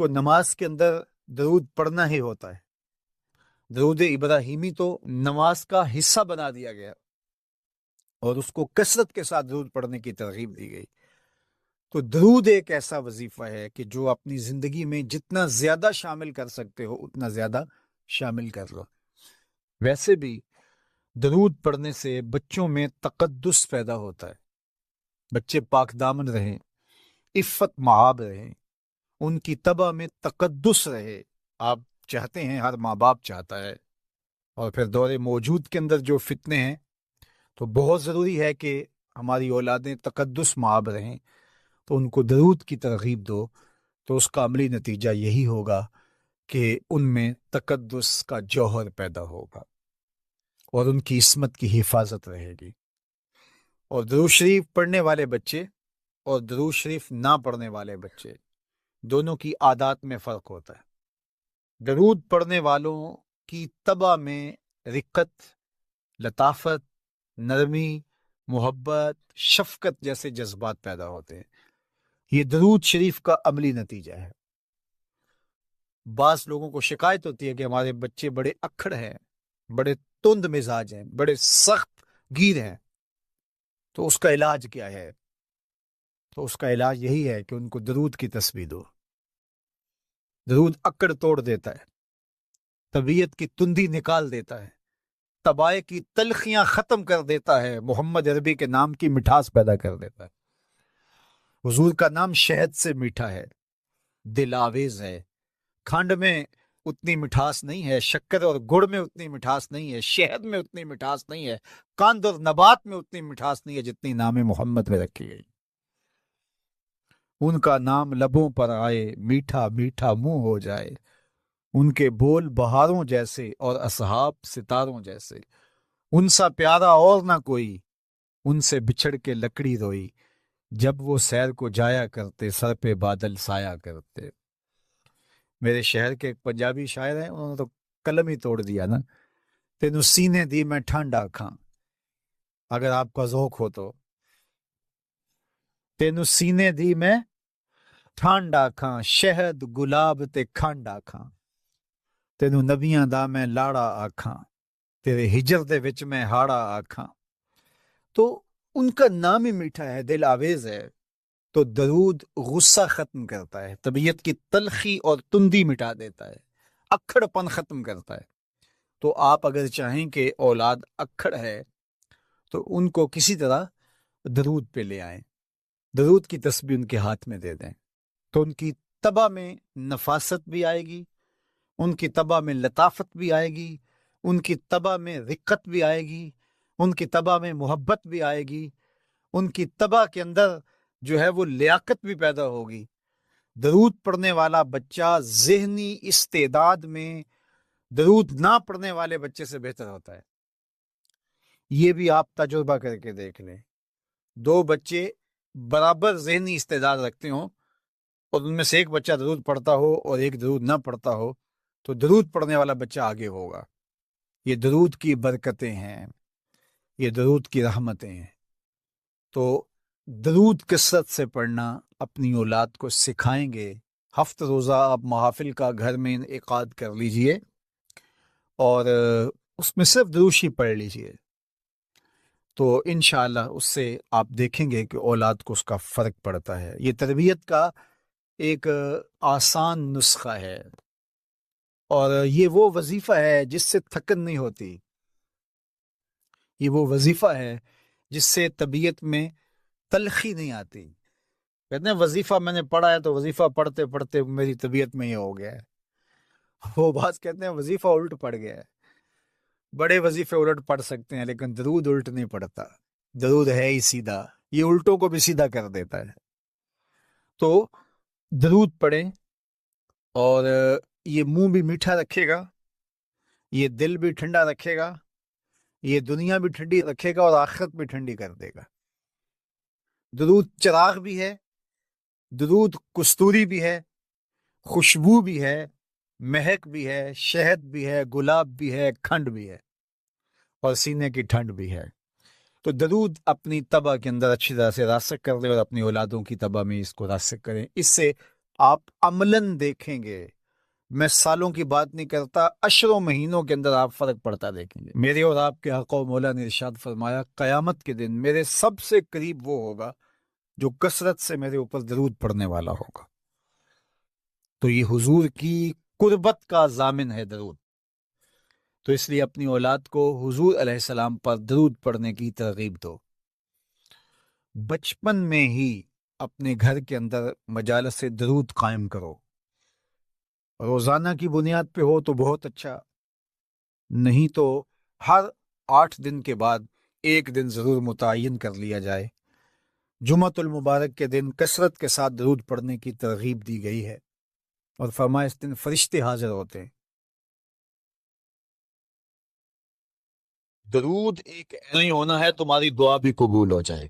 کو نماز کے اندر درود پڑھنا ہی ہوتا ہے. درود ابراہیمی تو نماز کا حصہ بنا دیا گیا اور اس کو کثرت کے ساتھ درود پڑھنے کی ترغیب دی گئی. تو درود ایک ایسا وظیفہ ہے کہ جو اپنی زندگی میں جتنا زیادہ شامل کر سکتے ہو اتنا زیادہ شامل کر لو. ویسے بھی درود پڑھنے سے بچوں میں تقدس پیدا ہوتا ہے. بچے پاک دامن رہیں، عفت مآب رہیں، ان کی طبع میں تقدس رہے. آپ چاہتے ہیں، ہر ماں باپ چاہتا ہے. اور پھر دور موجود کے اندر جو فتنے ہیں تو بہت ضروری ہے کہ ہماری اولادیں تقدس مآب رہیں. تو ان کو درود کی ترغیب دو تو اس کا عملی نتیجہ یہی ہوگا کہ ان میں تقدس کا جوہر پیدا ہوگا اور ان کی عصمت کی حفاظت رہے گی. اور درود شریف پڑھنے والے بچے اور درود شریف نہ پڑھنے والے بچے دونوں کی عادات میں فرق ہوتا ہے. درود پڑھنے والوں کی طبع میں رقت، لطافت، نرمی، محبت، شفقت جیسے جذبات پیدا ہوتے ہیں. یہ درود شریف کا عملی نتیجہ ہے. بعض لوگوں کو شکایت ہوتی ہے کہ ہمارے بچے بڑے اکھڑ ہیں، بڑے تند مزاج ہیں، بڑے سخت گیر ہیں. تو اس کا علاج کیا ہے؟ تو اس کا علاج یہی ہے کہ ان کو درود کی تسبیح دو. درود اکڑ توڑ دیتا ہے، طبیعت کی تندی نکال دیتا ہے، طبائع کی تلخیاں ختم کر دیتا ہے، محمد عربی کے نام کی مٹھاس پیدا کر دیتا ہے. حضور کا نام شہد سے میٹھا ہے، دل آویز ہے. کھنڈ میں اتنی مٹھاس نہیں ہے، شکر اور گڑ میں اتنی مٹھاس نہیں ہے، شہد میں اتنی مٹھاس نہیں ہے، قند اور نبات میں اتنی مٹھاس نہیں ہے جتنی نام محمد میں رکھی گئی. ان کا نام لبوں پر آئے، میٹھا میٹھا منہ ہو جائے. ان کے بول بہاروں جیسے اور اصحاب ستاروں جیسے. ان سا پیارا اور نہ کوئی، ان سے بچھڑ کے لکڑی روئی. جب وہ سیر کو جایا کرتے، سر پہ بادل سایا کرتے. میرے شہر کے ایک پنجابی شاعر ہیں، انہوں نے تو قلم ہی توڑ دیا نا. تینوں سینے دی میں ٹھنڈا کھاں. اگر آپ کا ذوق ہو تو تینوں سینے دی میں ٹھنڈا کھاں، شہد گلاب تے کھانڈا کھاں. تینوں نبیاں دا میں لاڑا آکھاں، تیرے ہجر دے وچ میں ہاڑا آکھاں. تو ان کا نام ہی میٹھا ہے، دل آویز ہے. تو درود غصہ ختم کرتا ہے، طبیعت کی تلخی اور تندی مٹا دیتا ہے، اکھڑ پن ختم کرتا ہے. تو آپ اگر چاہیں کہ اولاد اکھڑ ہے تو ان کو کسی طرح درود پہ لے آئیں، درود کی تسبیح ان کے ہاتھ میں دے دیں. تو ان کی طبع میں نفاست بھی آئے گی، ان کی طبع میں لطافت بھی آئے گی، ان کی طبع میں رقت بھی آئے گی، ان کی طبع میں محبت بھی آئے گی، ان کی طبع کے اندر جو ہے وہ لیاقت بھی پیدا ہوگی. درود پڑھنے والا بچہ ذہنی استعداد میں درود نہ پڑھنے والے بچے سے بہتر ہوتا ہے. یہ بھی آپ تجربہ کر کے دیکھ لیں. دو بچے برابر ذہنی استعداد رکھتے ہوں اور ان میں سے ایک بچہ درود پڑھتا ہو اور ایک درود نہ پڑھتا ہو تو درود پڑھنے والا بچہ آگے ہوگا. یہ درود کی برکتیں ہیں، یہ درود کی رحمتیں ہیں. تو درود کثرت سے پڑھنا اپنی اولاد کو سکھائیں گے. ہفتہ روزہ آپ محافل کا گھر میں انعقاد کر لیجئے اور اس میں صرف دروشی پڑھ لیجئے. تو انشاءاللہ اس سے آپ دیکھیں گے کہ اولاد کو اس کا فرق پڑتا ہے. یہ تربیت کا ایک آسان نسخہ ہے اور یہ وہ وظیفہ ہے جس سے تھکن نہیں ہوتی. یہ وہ وظیفہ ہے جس سے طبیعت میں تلخی نہیں آتی. کہتے ہیں وظیفہ میں نے پڑھا ہے تو وظیفہ پڑھتے پڑھتے میری طبیعت میں یہ ہو گیا ہے. وہ بعض کہتے ہیں وظیفہ الٹ پڑ گیا ہے. بڑے وظیفے الٹ پڑھ سکتے ہیں لیکن درود الٹ نہیں پڑتا. درود ہے ہی سیدھا، یہ الٹوں کو بھی سیدھا کر دیتا ہے. تو درود پڑھیں اور یہ منہ بھی میٹھا رکھے گا، یہ دل بھی ٹھنڈا رکھے گا، یہ دنیا بھی ٹھنڈی رکھے گا اور آخرت بھی ٹھنڈی کر دے گا. درود چراغ بھی ہے، درود کستوری بھی ہے، خوشبو بھی ہے، مہک بھی ہے، شہد بھی ہے، گلاب بھی ہے، کھنڈ بھی ہے اور سینے کی ٹھنڈ بھی ہے. تو درود اپنی طبع کے اندر اچھی طرح سے راسخ کر لیں اور اپنی اولادوں کی طبع میں اس کو راسخ کریں. اس سے آپ عملاً دیکھیں گے، میں سالوں کی بات نہیں کرتا، اشروں مہینوں کے اندر آپ فرق پڑتا دیکھیں گے۔ میرے اور آپ کے آقا و مولا نے ارشاد فرمایا قیامت کے دن میرے سب سے قریب وہ ہوگا جو کثرت سے میرے اوپر درود پڑھنے والا ہوگا۔ تو یہ حضور کی قربت کا ضامن ہے درود، تو اس لیے اپنی اولاد کو حضور علیہ السلام پر درود پڑھنے کی ترغیب دو۔ بچپن میں ہی اپنے گھر کے اندر مجالس سے درود قائم کرو، روزانہ کی بنیاد پہ ہو تو بہت اچھا، نہیں تو ہر 8 دن کے بعد ایک دن ضرور متعین کر لیا جائے۔ جمعۃ المبارک کے دن کثرت کے ساتھ درود پڑھنے کی ترغیب دی گئی ہے، اور فرمایا اس دن فرشتے حاضر ہوتے ہیں۔ درود ایک نہیں ہونا ہے تمہاری دعا بھی قبول ہو جائے،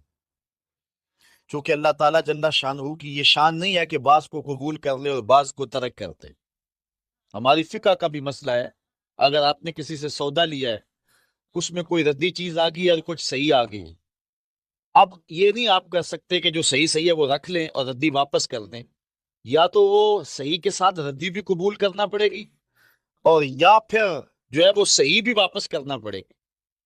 چونکہ اللہ تعالیٰ جل شانہ کی یہ شان نہیں ہے کہ بعض کو قبول کر لے اور بعض کو ترک کر دے۔ ہماری فقہ کا بھی مسئلہ ہے، اگر آپ نے کسی سے سودا لیا ہے، اس میں کوئی ردی چیز آ گئی اور کچھ صحیح آ گئی، اب یہ نہیں آپ کر سکتے کہ جو صحیح ہے وہ رکھ لیں اور ردی واپس کر دیں، یا تو وہ صحیح کے ساتھ ردی بھی قبول کرنا پڑے گی، اور یا پھر جو ہے وہ صحیح بھی واپس کرنا پڑے گی۔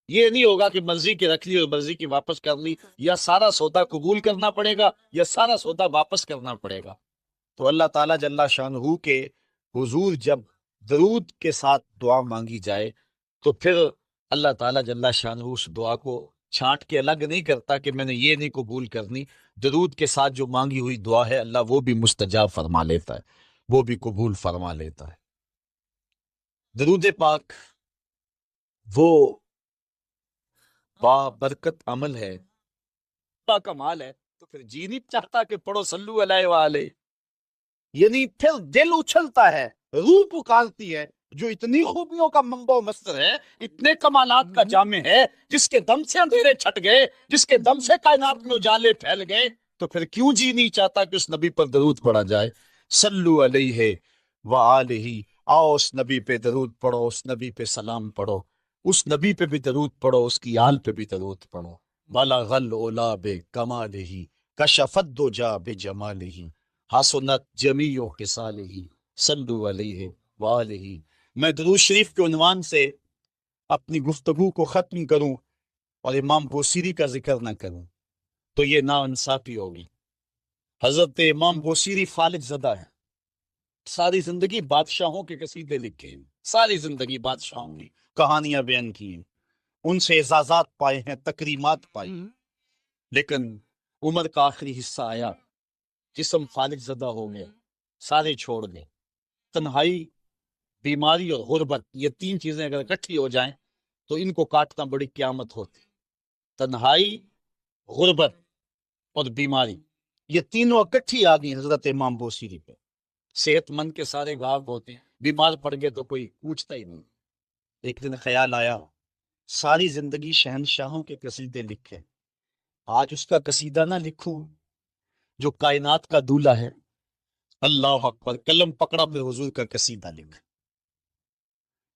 یہ نہیں ہوگا کہ مرضی کی رکھ لی اور مرضی کی واپس کر لی، یا سارا سودا قبول کرنا پڑے گا یا سارا سودا واپس کرنا پڑے گا۔ تو اللہ تعالیٰ جل شانہ کے حضور جب درود کے ساتھ دعا مانگی جائے تو پھر اللہ تعالیٰ جل شانہ اس دعا کو چھانٹ کے الگ نہیں کرتا کہ میں نے یہ نہیں قبول کرنی، درود کے ساتھ جو مانگی ہوئی دعا ہے اللہ وہ بھی مستجاب فرما لیتا ہے، وہ بھی قبول فرما لیتا ہے۔ درود پاک وہ با برکت عمل ہے، با کمال ہے، تو پھر جی نہیں چاہتا کہ پڑھو صلو علیہ وآلہ، یعنی پھر دل اچھلتا ہے، روح پکارتی ہے، جو اتنی خوبیوں کا منبع و مصدر ہے، اتنے کمالات کا جامع ہے، جس کے دم سے اندھیرے چھٹ گئے، جس کے دم سے کائنات میں اجالے پھیل گئے، تو پھر کیوں جی نہیں چاہتا کہ اس نبی پر درود پڑھا جائے؟ صلو علیہ وآلہ، آؤ اس نبی پہ درود پڑھو، اس نبی پہ سلام پڑھو، اس نبی پہ بھی درود پڑھو، اس کی آل پہ بھی درود پڑھو۔ بلغ العلا بکمالہ، کشف الدجی بجمالہ، حسنت جمیع خصالہ، صلو علیہ وآلہ۔ میں درود شریف کے عنوان سے اپنی گفتگو کو ختم کروں اور امام بوصیری کا ذکر نہ کروں تو یہ ناانصافی ہوگی۔ حضرت امام بوصیری فالج زدہ ہے، ساری زندگی بادشاہوں کے قصیدے لکھے ہیں، ساری زندگی بادشاہوں کی کہانیاں بیان کی ہیں، ان سے اعزازات پائے ہیں، تکریمات پائی، لیکن عمر کا آخری حصہ آیا، جسم فالج زدہ ہو گیا، سارے چھوڑ گئے۔ تنہائی، بیماری اور غربت، یہ 3 چیزیں اگر اکٹھی ہو جائیں تو ان کو کاٹنا بڑی قیامت ہوتی۔ تنہائی، غربت اور بیماری، یہ تینوں اکٹھی آ گئی حضرت امام بوصیری پہ۔ صحت مند کے سارے گاہک ہوتے ہیں، بیمار پڑ گئے تو کوئی پوچھتا ہی نہیں۔ ایک دن خیال آیا، ساری زندگی شہنشاہوں کے قصیدے لکھے، آج اس کا قصیدہ نہ لکھوں جو کائنات کا دولہ ہے۔ اللہ اکبر، قلم پکڑا پہ حضور کا قصیدہ لکھ،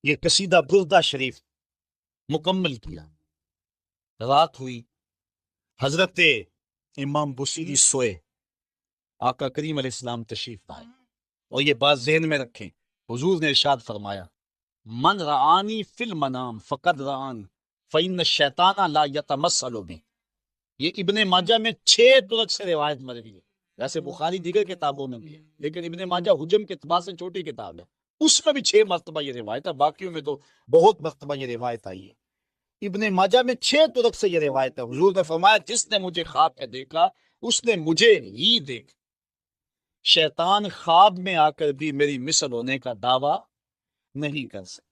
یہ قصیدہ بردہ شریف مکمل کیا۔ رات ہوئی، حضرت امام بوصیری سوئے، آقا کریم علیہ السلام تشریف لائے، اور یہ بات ذہن میں رکھیں، حضور نے ارشاد فرمایا من رعانی فی المنام فقد رعان فإن الشیطان لا یتمثل بی۔ یہ ابن ماجہ میں 6 طرق سے روایت مروی ہے، ویسے بخاری دیگر کتابوں میں بھی ہے، لیکن ابن ماجہ حجم کے اعتبار سے چھوٹی کتاب ہے، اس میں بھی 6 مرتبہ یہ روایت ہے، باقیوں میں تو بہت مرتبہ یہ روایت آئی ہے۔ ابن ماجہ میں 6 طرق سے یہ روایت ہے، حضور نے فرمایا جس نے مجھے خواب میں دیکھا اس نے مجھے ہی دیکھا، شیطان خواب میں آ کر بھی میری مثل ہونے کا دعویٰ نہیں کر سکتا۔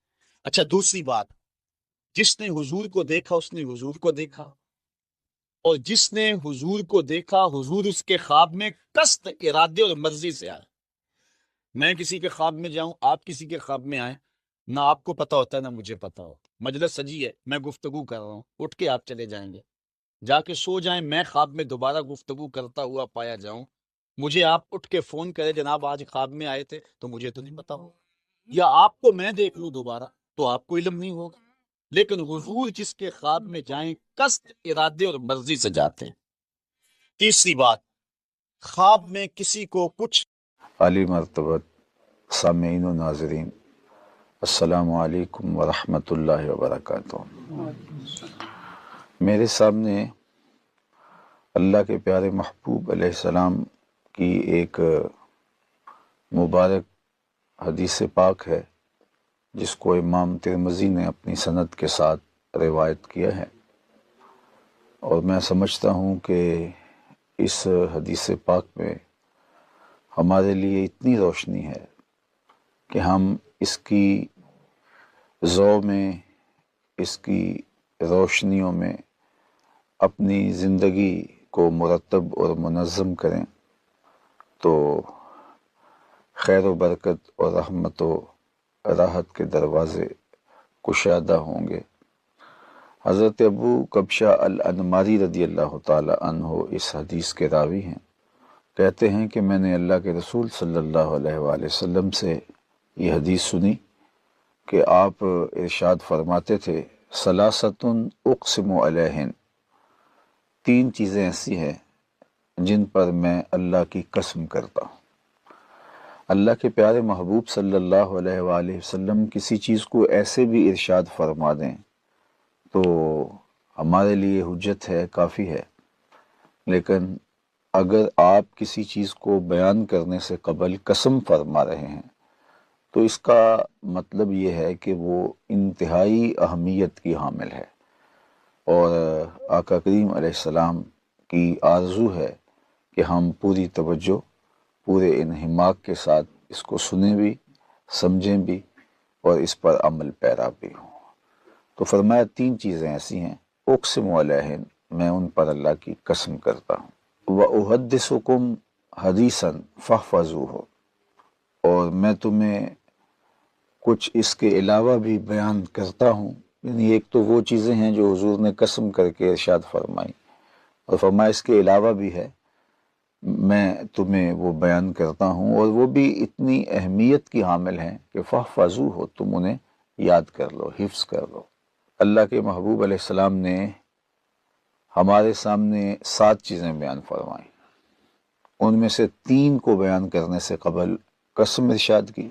اچھا، دوسری بات، جس نے حضور کو دیکھا اس نے حضور کو دیکھا، اور جس نے حضور کو دیکھا حضور اس کے خواب میں قصد، ارادے اور مرضی سے آئے۔ میں کسی کے خواب میں جاؤں، آپ کسی کے خواب میں آئیں، نہ آپ کو پتا ہوتا ہے نہ مجھے پتا ہو، مجلس سجی ہے، میں گفتگو کر رہا ہوں، اٹھ کے آپ چلے جائیں گے، جا کے سو جائیں، میں خواب میں دوبارہ گفتگو کرتا ہوا پایا جاؤں، مجھے آپ اٹھ کے فون کرے جناب آج خواب میں آئے تھے، تو مجھے تو نہیں پتا ہو، یا آپ کو میں دیکھ لوں دوبارہ تو آپ کو علم نہیں ہوگا، لیکن حضور جس کے خواب میں جائیں قصد، ارادے اور مرضی سے جاتے ہیں۔ تیسری بات، خواب میں کسی کو کچھ عالی مرتبت سامعین و ناظرین، السلام علیکم ورحمۃ اللہ وبرکاتہ۔ میرے سامنے اللہ کے پیارے محبوب علیہ السلام کی ایک مبارک حدیث پاک ہے، جس کو امام ترمذی نے اپنی سند کے ساتھ روایت کیا ہے، اور میں سمجھتا ہوں کہ اس حدیث پاک میں ہمارے لیے اتنی روشنی ہے کہ ہم اس کی ضوء میں، اس کی روشنیوں میں اپنی زندگی کو مرتب اور منظم کریں تو خیر و برکت اور رحمت و راحت کے دروازے کشادہ ہوں گے۔ حضرت ابو کبشہ الانماری رضی اللہ تعالی عنہ اس حدیث کے راوی ہیں۔ کہتے ہیں کہ میں نے اللہ کے رسول صلی اللہ علیہ وآلہ وسلم سے یہ حدیث سنی کہ آپ ارشاد فرماتے تھے، ثلاثۃ اقسم علیہن، تین چیزیں ایسی ہیں جن پر میں اللہ کی قسم کرتا ہوں۔ اللہ کے پیارے محبوب صلی اللہ علیہ وآلہ وسلم کسی چیز کو ایسے بھی ارشاد فرما دیں تو ہمارے لیے حجت ہے، کافی ہے، لیکن اگر آپ کسی چیز کو بیان کرنے سے قبل قسم فرما رہے ہیں تو اس کا مطلب یہ ہے کہ وہ انتہائی اہمیت کی حامل ہے، اور آقا کریم علیہ السلام کی آرزو ہے کہ ہم پوری توجہ، پورے انہماک کے ساتھ اس کو سنیں بھی، سمجھیں بھی اور اس پر عمل پیرا بھی ہوں۔ تو فرمایا تین چیزیں ایسی ہیں، اقسم علیہن، میں ان پر اللہ کی قسم کرتا ہوں، وَأُحَدِّثُكُمْ حَدِيثًا فَاحْفَظُوهُ، اور میں تمہیں کچھ اس کے علاوہ بھی بیان کرتا ہوں، یعنی ایک تو وہ چیزیں ہیں جو حضور نے قسم کر کے ارشاد فرمائی، اور فرمایا اس کے علاوہ بھی ہے، میں تمہیں وہ بیان کرتا ہوں، اور وہ بھی اتنی اہمیت کی حامل ہیں کہ فَاحْفَظُوهُ، تم انہیں یاد کر لو، حفظ کر لو۔ اللہ کے محبوب علیہ السلام نے ہمارے سامنے 7 چیزیں بیان فرمائیں، ان میں سے 3 کو بیان کرنے سے قبل قسم ارشاد کی،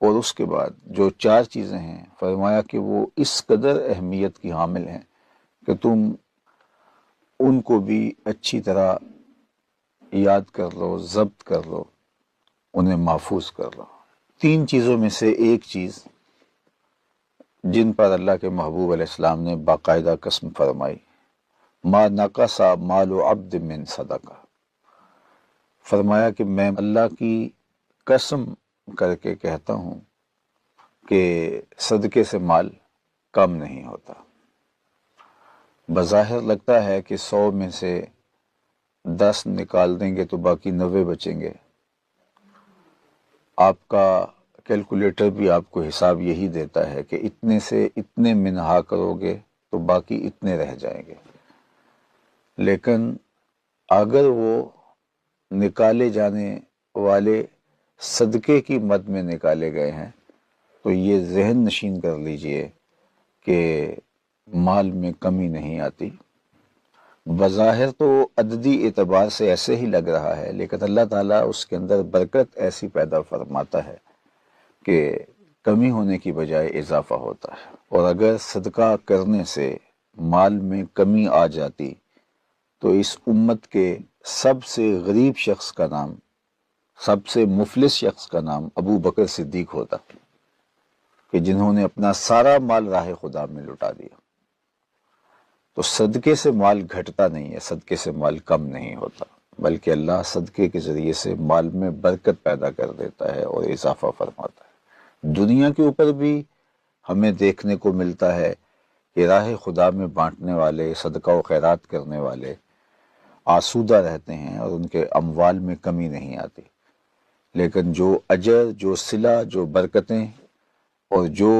اور اس کے بعد جو 4 چیزیں ہیں فرمایا کہ وہ اس قدر اہمیت کی حامل ہیں کہ تم ان کو بھی اچھی طرح یاد کر لو، ضبط کر لو، انہیں محفوظ کر لو۔ 3 چیزوں میں سے ایک چیز جن پر اللہ کے محبوب علیہ السلام نے باقاعدہ قسم فرمائی، ما نقص مال عبد من صدقہ، فرمایا کہ میں اللہ کی قسم کر کے کہتا ہوں کہ صدقے سے مال کم نہیں ہوتا۔ بظاہر لگتا ہے کہ 100 میں سے 10 نکال دیں گے تو باقی 90 بچیں گے، آپ کا کیلکولیٹر بھی آپ کو حساب یہی دیتا ہے کہ اتنے سے اتنے منہا کرو گے تو باقی اتنے رہ جائیں گے، لیکن اگر وہ نکالے جانے والے صدقے کی مد میں نکالے گئے ہیں تو یہ ذہن نشین کر لیجئے کہ مال میں کمی نہیں آتی۔ بظاہر تو عددی اعتبار سے ایسے ہی لگ رہا ہے، لیکن اللہ تعالیٰ اس کے اندر برکت ایسی پیدا فرماتا ہے کہ کمی ہونے کی بجائے اضافہ ہوتا ہے، اور اگر صدقہ کرنے سے مال میں کمی آ جاتی تو اس امت کے سب سے غریب شخص کا نام، سب سے مفلس شخص کا نام ابو بکر صدیق ہوتا، کہ جنہوں نے اپنا سارا مال راہ خدا میں لٹا دیا۔ تو صدقے سے مال گھٹتا نہیں ہے، صدقے سے مال کم نہیں ہوتا، بلکہ اللہ صدقے کے ذریعے سے مال میں برکت پیدا کر دیتا ہے اور اضافہ فرماتا ہے۔ دنیا کے اوپر بھی ہمیں دیکھنے کو ملتا ہے کہ راہ خدا میں بانٹنے والے، صدقہ و خیرات کرنے والے آسودہ رہتے ہیں اور ان کے اموال میں کمی نہیں آتی، لیکن جو اجر، جو صلہ، جو برکتیں اور جو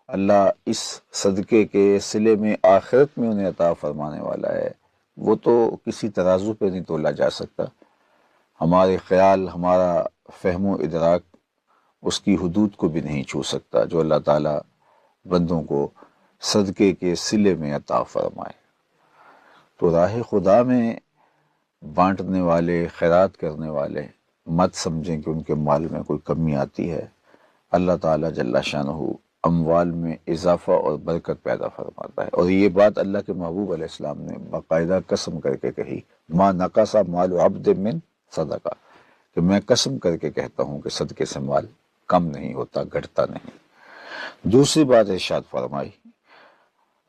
اللہ اس صدقے کے صلے میں آخرت میں انہیں عطا فرمانے والا ہے، وہ تو کسی ترازو پہ نہیں تولا جا سکتا۔ ہمارے خیال، ہمارا فہم و ادراک اس کی حدود کو بھی نہیں چھو سکتا جو اللہ تعالیٰ بندوں کو صدقے کے صلے میں عطا فرمائے۔ تو راہ خدا میں بانٹنے والے، خیرات کرنے والے مت سمجھیں کہ ان کے مال میں کوئی کمی آتی ہے۔ اللہ تعالیٰ جل شانہ اموال میں اضافہ اور برکت پیدا فرماتا ہے، اور یہ بات اللہ کے محبوب علیہ السلام نے باقاعدہ قسم کر کے کہی، ما نقص مال عبد من صدقہ، کہ میں قسم کر کے کہتا ہوں کہ صدقے سے مال کم نہیں ہوتا، گھٹتا نہیں۔ دوسری بات ارشاد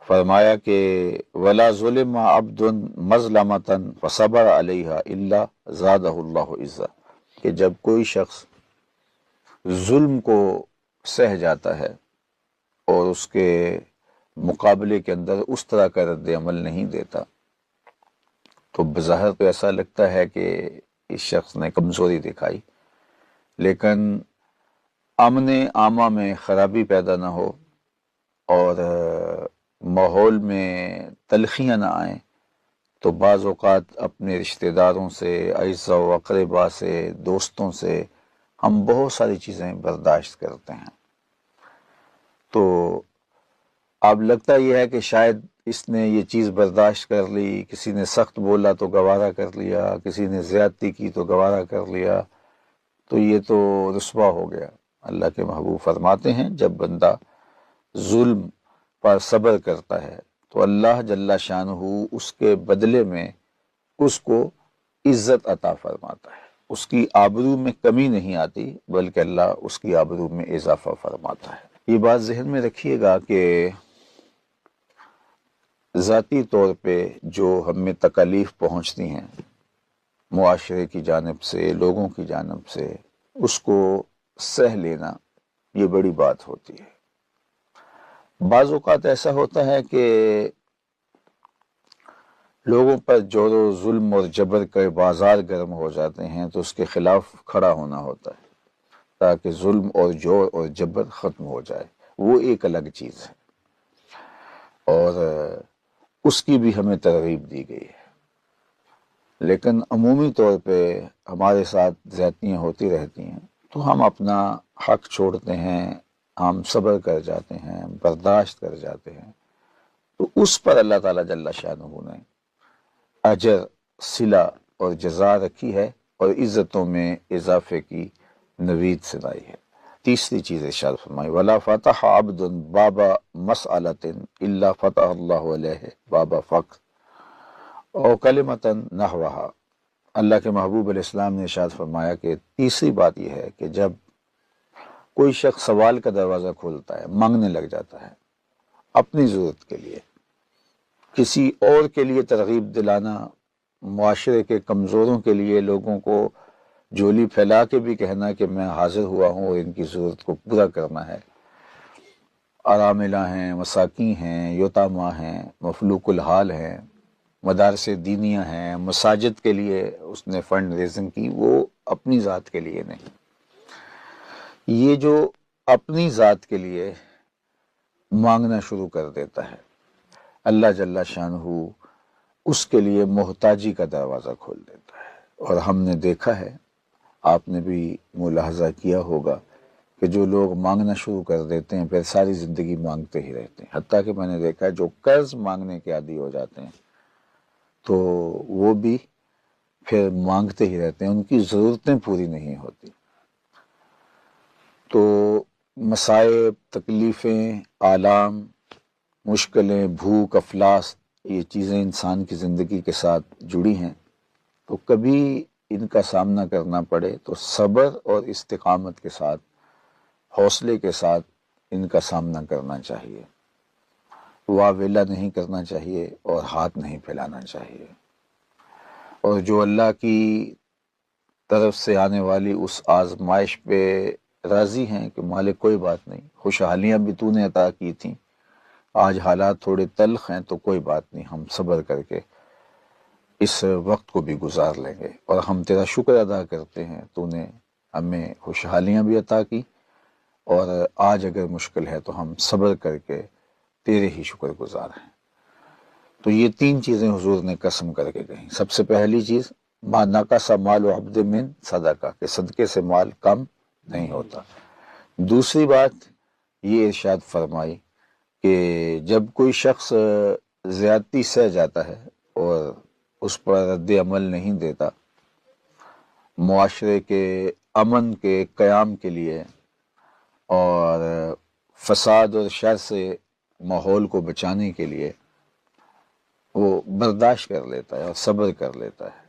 فرمایا کہ ولا ظلم عبد مظلمۃ فصبر علیہا الا زادہ اللہ عزا، کہ جب کوئی شخص ظلم کو سہ جاتا ہے اور اس کے مقابلے کے اندر اس طرح کا رد عمل نہیں دیتا، تو بظاہر تو ایسا لگتا ہے کہ اس شخص نے کمزوری دکھائی، لیکن امن عامہ میں خرابی پیدا نہ ہو اور ماحول میں تلخیاں نہ آئیں، تو بعض اوقات اپنے رشتہ داروں سے، اعزاء و اقربا سے، دوستوں سے ہم بہت ساری چیزیں برداشت کرتے ہیں۔ تو اب لگتا یہ ہے کہ شاید اس نے یہ چیز برداشت کر لی، کسی نے سخت بولا تو گوارا کر لیا، کسی نے زیادتی کی تو گوارا کر لیا، تو یہ تو رسوا ہو گیا۔ اللہ کے محبوب فرماتے ہیں جب بندہ ظلم پر صبر کرتا ہے تو اللہ جل شانہ اس کے بدلے میں اس کو عزت عطا فرماتا ہے، اس کی آبرو میں کمی نہیں آتی بلکہ اللہ اس کی آبرو میں اضافہ فرماتا ہے۔ یہ بات ذہن میں رکھیے گا کہ ذاتی طور پہ جو ہمیں تکالیف پہنچتی ہیں معاشرے کی جانب سے، لوگوں کی جانب سے، اس کو سہ لینا یہ بڑی بات ہوتی ہے۔ بعض اوقات ایسا ہوتا ہے کہ لوگوں پر جور و ظلم اور جبر کے بازار گرم ہو جاتے ہیں تو اس کے خلاف کھڑا ہونا ہوتا ہے تاکہ ظلم اور جور اور جبر ختم ہو جائے، وہ ایک الگ چیز ہے اور اس کی بھی ہمیں ترغیب دی گئی ہے۔ لیکن عمومی طور پہ ہمارے ساتھ زیادتیاں ہوتی رہتی ہیں تو ہم اپنا حق چھوڑتے ہیں، ہم صبر کر جاتے ہیں، برداشت کر جاتے ہیں، تو اس پر اللہ تعالیٰ جل شانہ نے اجر، صلہ اور جزا رکھی ہے اور عزتوں میں اضافے کی نوید سنائی ہے۔ تیسری چیز ارشاد فرمائی ولا فتح عبد باب مسألۃ الا فتح اللہ علیہ باب فقر او کلمۃ نحوہا۔ اللہ کے محبوب علیہ السلام نے ارشاد فرمایا کہ تیسری بات یہ ہے کہ جب کوئی شخص سوال کا دروازہ کھولتا ہے، مانگنے لگ جاتا ہے اپنی ضرورت کے لیے، کسی اور کے لیے ترغیب دلانا، معاشرے کے کمزوروں کے لیے لوگوں کو جھولی پھیلا کے بھی کہنا کہ میں حاضر ہوا ہوں اور ان کی ضرورت کو پورا کرنا ہے، اراملہ ہیں، مساکین ہیں، یتامہ ہیں، مفلوک الحال ہیں، مدارس دینیہ ہیں، مساجد کے لیے اس نے فنڈ ریزنگ کی، وہ اپنی ذات کے لیے نہیں۔ یہ جو اپنی ذات کے لیے مانگنا شروع کر دیتا ہے، اللہ جل شانہ اس کے لیے محتاجی کا دروازہ کھول دیتا ہے۔ اور ہم نے دیکھا ہے، آپ نے بھی ملاحظہ کیا ہوگا کہ جو لوگ مانگنا شروع کر دیتے ہیں پھر ساری زندگی مانگتے ہی رہتے ہیں، حتیٰ کہ میں نے دیکھا ہے جو قرض مانگنے کے عادی ہو جاتے ہیں تو وہ بھی پھر مانگتے ہی رہتے ہیں، ان کی ضرورتیں پوری نہیں ہوتی۔ تو مصائب، تکلیفیں، آلام، مشکلیں، بھوک، افلاس، یہ چیزیں انسان کی زندگی کے ساتھ جڑی ہیں، تو کبھی ان کا سامنا کرنا پڑے تو صبر اور استقامت کے ساتھ، حوصلے کے ساتھ ان کا سامنا کرنا چاہیے، واویلا نہیں کرنا چاہیے اور ہاتھ نہیں پھیلانا چاہیے۔ اور جو اللہ کی طرف سے آنے والی اس آزمائش پہ راضی ہیں کہ مالک کوئی بات نہیں، خوشحالیاں بھی تو نے عطا کی تھیں، آج حالات تھوڑے تلخ ہیں تو کوئی بات نہیں، ہم صبر کر کے اس وقت کو بھی گزار لیں گے، اور ہم تیرا شکر ادا کرتے ہیں تو نے ہمیں خوشحالیاں بھی عطا کی، اور آج اگر مشکل ہے تو ہم صبر کر کے تیرے ہی شکر گزار ہیں۔ تو یہ تین چیزیں حضور نے قسم کر کے کہیں۔ سب سے پہلی چیز ما نقص مال عبد من صدقہ، کہ صدقے سے مال کم نہیں ہوتا۔ دوسری بات یہ ارشاد فرمائی کہ جب کوئی شخص زیادتی سہ جاتا ہے اور اس پر رد عمل نہیں دیتا معاشرے کے امن کے قیام کے لیے اور فساد اور شر سے ماحول کو بچانے کے لیے وہ برداشت کر لیتا ہے اور صبر کر لیتا ہے۔